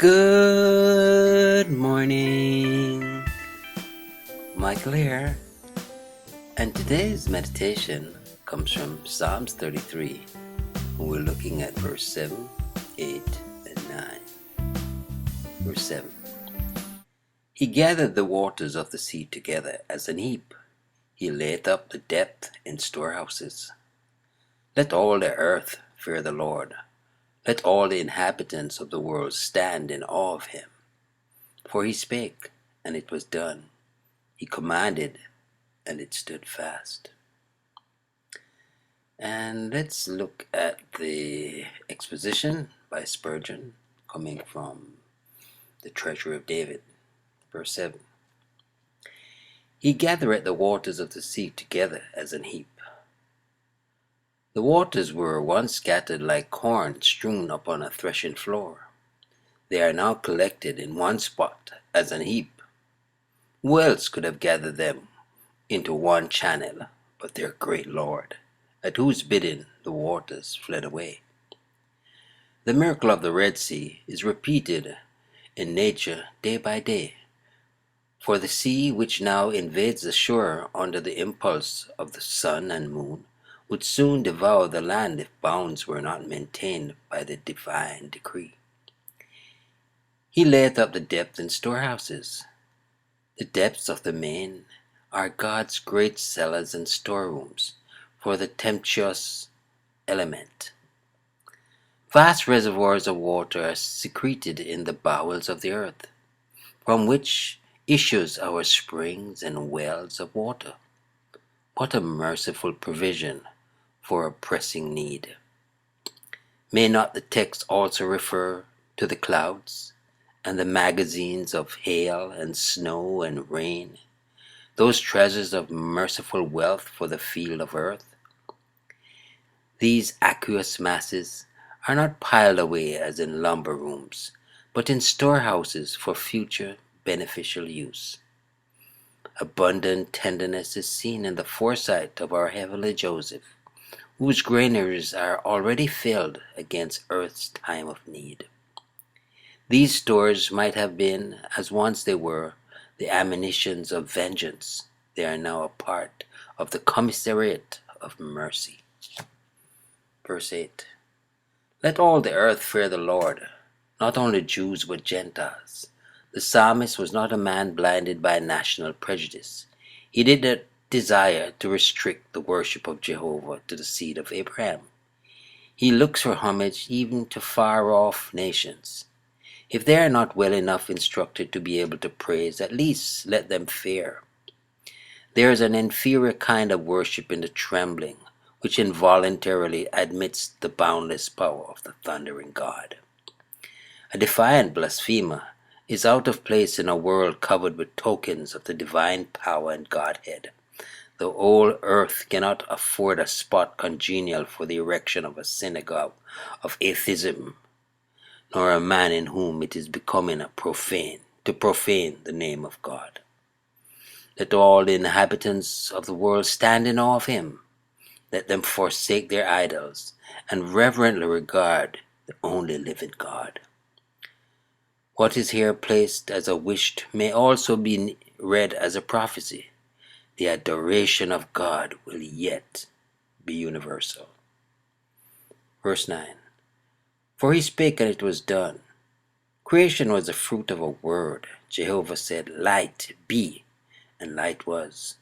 Good morning, Michael here, and today's meditation comes from Psalms 33, and we're looking at verse 7, 8, and 9. Verse 7. He gathered the waters of the sea together as an heap. He layeth up the depth in storehouses. Let all the earth fear the Lord. Let all the inhabitants of the world stand in awe of him. For he spake, and it was done. He commanded, and it stood fast. And let's look at the exposition by Spurgeon, coming from the Treasury of David, verse 7. He gathereth the waters of the sea together as an heap. The waters were once scattered like corn strewn upon a threshing floor. They are now collected in one spot as an heap. Who else could have gathered them into one channel but their great Lord, at whose bidding the waters fled away? The miracle of the Red Sea is repeated in nature day by day. For the sea, which now invades the shore under the impulse of the sun and moon, would soon devour the land if bounds were not maintained by the divine decree. He layeth up the depth in storehouses. The depths of the main are God's great cellars and storerooms for the tempestuous element. Vast reservoirs of water are secreted in the bowels of the earth, from which issues our springs and wells of water. What a merciful provision for a pressing need! May not the text also refer to the clouds and the magazines of hail and snow and rain, those treasures of merciful wealth for the field of earth? These aqueous masses are not piled away as in lumber rooms, but in storehouses for future beneficial use. Abundant tenderness is seen in the foresight of our heavenly Joseph, whose granaries are already filled against earth's time of need. These stores might have been, as once they were, the ammunitions of vengeance. They are now a part of the commissariat of mercy. Verse 8. Let all the earth fear the Lord, not only Jews but Gentiles. The psalmist was not a man blinded by national prejudice. He did not desire to restrict the worship of Jehovah to the seed of Abraham. He looks for homage even to far-off nations. If they are not well enough instructed to be able to praise, at least let them fear. There is an inferior kind of worship in the trembling, which involuntarily admits the boundless power of the thundering God. A defiant blasphemer is out of place in a world covered with tokens of the divine power and Godhead. The whole earth cannot afford a spot congenial for the erection of a synagogue of atheism, nor a man in whom it is becoming to profane the name of God. Let all the inhabitants of the world stand in awe of him. Let them forsake their idols and reverently regard the only living God. What is here placed as a wish may also be read as a prophecy. The adoration of God will yet be universal. Verse 9. For he spake, and it was done. Creation was the fruit of a word. Jehovah said, Light be, and light was.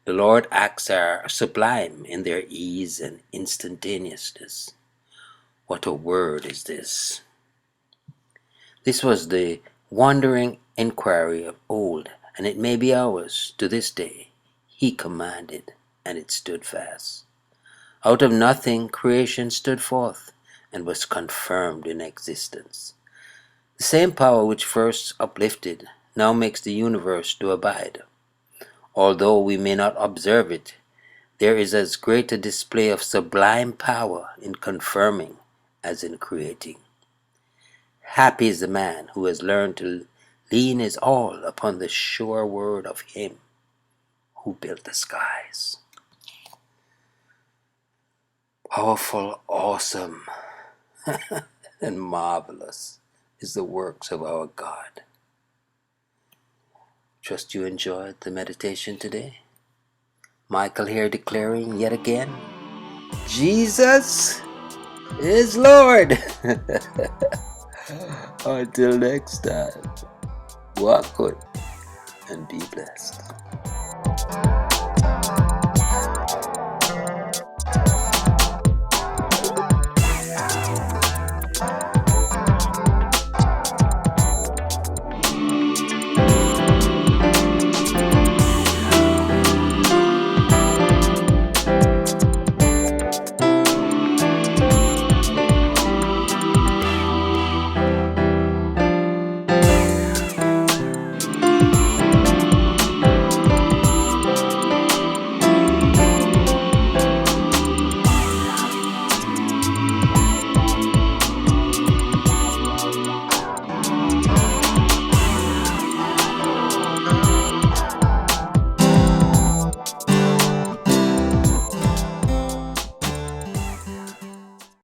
The Lord's acts are sublime in their ease and instantaneousness. What a word is this! This was the wandering inquiry of old, and it may be ours to this day. He commanded, and it stood fast. Out of nothing creation stood forth, and was confirmed in existence. The same power which first uplifted now makes the universe to abide. Although we may not observe it, there is as great a display of sublime power in confirming as in creating. Happy is the man who has learned to lean his all upon the sure word of him who built the skies. Powerful, awesome, and marvelous is the works of our God. Trust you enjoyed the meditation today. Michael here declaring yet again, Jesus is Lord. Until next time, walk good and be blessed.